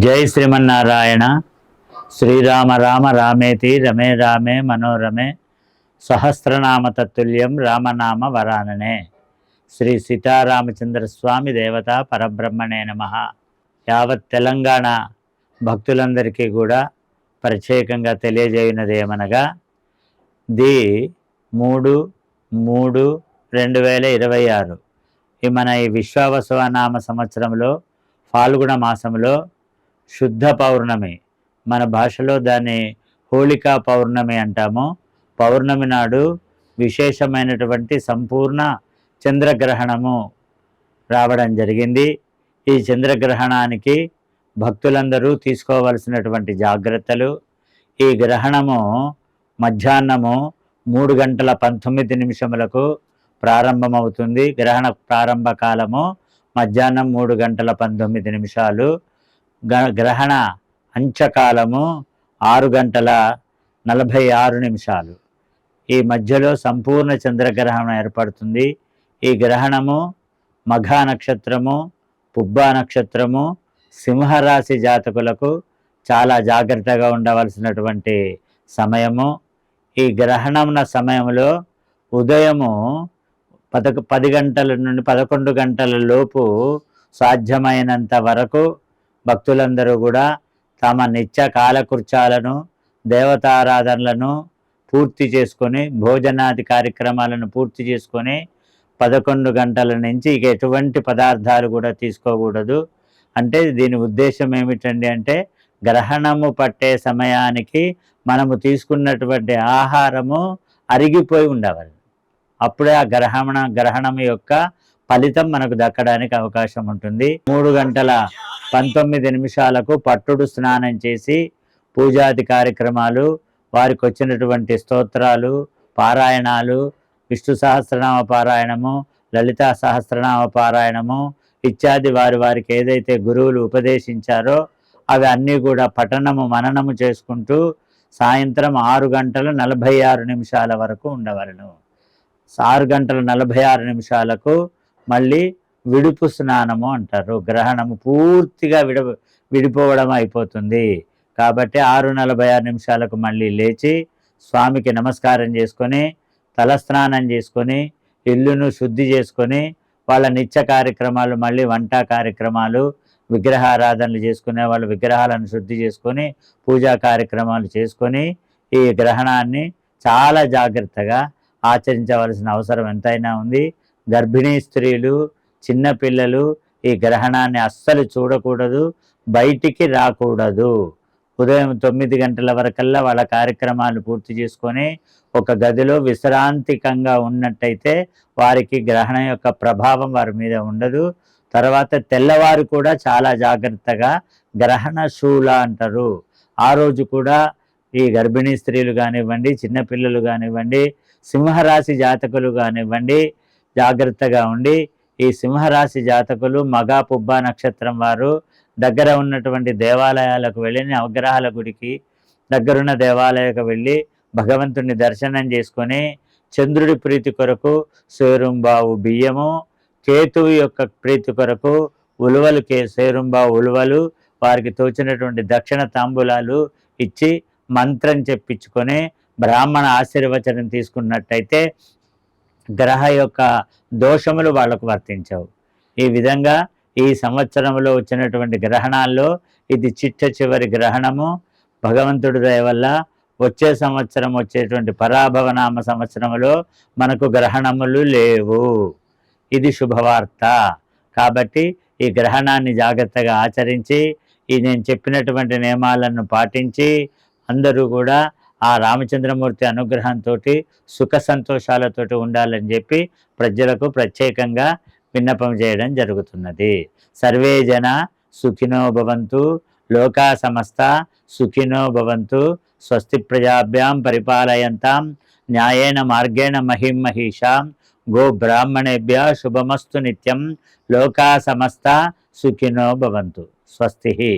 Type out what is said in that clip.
జై శ్రీమన్నారాయణ. శ్రీరామ రామ రామేతి రమే రామే మనోరమే సహస్రనామ తత్తుల్యం రామనామ వరాననే. శ్రీ సీతారామచంద్ర స్వామి దేవత పరబ్రహ్మణే నమః. యావత్ తెలంగాణ భక్తులందరికీ కూడా ప్రత్యేకంగా తెలియజేయనదేమనగా ది 3/3/2026 మన ఈ విశ్వావసువ నామ సంవత్సరంలో ఫాల్గుణ మాసంలో శుద్ధ పౌర్ణమి, మన భాషలో దాన్ని హోళికా పౌర్ణమి అంటాము. పౌర్ణమి నాడు విశేషమైనటువంటి సంపూర్ణ చంద్రగ్రహణము రావడం జరిగింది. ఈ చంద్రగ్రహణానికి భక్తులందరూ తీసుకోవలసినటువంటి జాగ్రత్తలు: ఈ గ్రహణము మధ్యాహ్నము 3:19 ప్రారంభమవుతుంది. గ్రహణ ప్రారంభ కాలము మధ్యాహ్నం 3:19. గ్రహణ అంచకాలము 6:46. ఈ మధ్యలో సంపూర్ణ చంద్రగ్రహణం ఏర్పడుతుంది. ఈ గ్రహణము మఘా నక్షత్రము, పుబ్బా నక్షత్రము, సింహరాశి జాతకులకు చాలా జాగ్రత్తగా ఉండవలసినటువంటి సమయము. ఈ గ్రహణం సమయంలో ఉదయము 10 గంటల నుండి 11 గంటల లోపు సాధ్యమైనంత వరకు భక్తులందరూ కూడా తమ నిత్య కాలకృత్యాలను, దేవతారాధనలను పూర్తి చేసుకొని, భోజనాది కార్యక్రమాలను పూర్తి చేసుకొని 11 గంటల నుంచి ఇక ఎటువంటి పదార్థాలు కూడా తీసుకోకూడదు. అంటే దీని ఉద్దేశం ఏమిటండి అంటే, గ్రహణము పట్టే సమయానికి మనము తీసుకున్నటువంటి ఆహారము అరిగిపోయి ఉండవాలి. అప్పుడే ఆ గ్రహణం యొక్క ఫలితం మనకు దక్కడానికి అవకాశం ఉంటుంది. 3:19 పట్టుడు స్నానం చేసి పూజాది కార్యక్రమాలు, వారికి వచ్చినటువంటి స్తోత్రాలు, పారాయణాలు, విష్ణు సహస్రనామ పారాయణము, లలితా సహస్రనామ పారాయణము ఇత్యాది వారికి ఏదైతే గురువులు ఉపదేశించారో అవి అన్నీ కూడా పఠనము మననము చేసుకుంటూ సాయంత్రం 6:46 వరకు ఉండవలను. 6:46 మళ్ళీ విడుపు స్నానము అంటారు. గ్రహణము పూర్తిగా విడిపోవడం అయిపోతుంది. కాబట్టి 6:46 మళ్ళీ లేచి స్వామికి నమస్కారం చేసుకొని, తలస్నానం చేసుకొని, ఇల్లును శుద్ధి చేసుకొని, వాళ్ళ నిత్య కార్యక్రమాలు, మళ్ళీ వంట కార్యక్రమాలు, విగ్రహారాధనలు చేసుకునే వాళ్ళు విగ్రహాలను శుద్ధి చేసుకొని పూజా కార్యక్రమాలు చేసుకొని ఈ గ్రహణాన్ని చాలా జాగ్రత్తగా ఆచరించవలసిన అవసరం ఎంతైనా ఉంది. గర్భిణీ స్త్రీలు, చిన్నపిల్లలు ఈ గ్రహణాన్ని అస్సలు చూడకూడదు, బయటికి రాకూడదు. ఉదయం 9 గంటల వరకల్లా వాళ్ళ కార్యక్రమాలు పూర్తి చేసుకొని ఒక గదిలో విశ్రాంతికంగా ఉన్నట్టయితే వారికి గ్రహణం యొక్క ప్రభావం వారి మీద ఉండదు. తర్వాత తెల్లవారు కూడా చాలా జాగ్రత్తగా గ్రహణ శూల అంటారు. ఆ రోజు కూడా ఈ గర్భిణీ స్త్రీలు కానివ్వండి, చిన్నపిల్లలు కానివ్వండి, సింహరాశి జాతకులు కానివ్వండి, జాగ్రత్తగా ఉండి, ఈ సింహరాశి జాతకులు మగా పుబ్బా నక్షత్రం వారు దగ్గర ఉన్నటువంటి దేవాలయాలకు వెళ్ళి, నవగ్రహాల గుడికి దగ్గరున్న దేవాలయాలకు వెళ్ళి భగవంతుని దర్శనం చేసుకొని చంద్రుడి ప్రీతి కొరకు సేరుంబావు బియ్యము, కేతువు యొక్క ప్రీతి కొరకు ఉలువలు, సేరుంబావు ఉలువలు, వారికి తోచినటువంటి దక్షిణ తాంబూలాలు ఇచ్చి మంత్రం చెప్పించుకొని బ్రాహ్మణ ఆశీర్వచనం తీసుకున్నట్టయితే గ్రహ యొక్క దోషములు వాళ్లకు వర్తించవు. ఈ విధంగా ఈ సంవత్సరంలో వచ్చినటువంటి గ్రహణాల్లో ఇది చిట్ట చివరి గ్రహణము. భగవంతుడి దయ వల్ల వచ్చే సంవత్సరం వచ్చేటువంటి పరాభవనామ సంవత్సరంలో మనకు గ్రహణములు లేవు. ఇది శుభవార్త. కాబట్టి ఈ గ్రహణాన్ని జాగ్రత్తగా ఆచరించి, ఈ నేను చెప్పినటువంటి నియమాలను పాటించి అందరూ కూడా ఆ రామచంద్రమూర్తి అనుగ్రహంతో సుఖ సంతోషాలతోటి ఉండాలని చెప్పి ప్రజలకు ప్రత్యేకంగా విన్నపం చేయడం జరుగుతున్నది. సర్వే జన సుఖినో భవంతు, లోకా సమస్త సుఖినో భవంతు, స్వస్తి ప్రజాభ్యాం పరిపాలయంతాం న్యాయేన మార్గేణ మహిం మహిషాం, గో బ్రాహ్మణేభ్య శుభమస్తు నిత్యం, లోకా సమస్త సుఖినో భవంతు. స్వస్తి.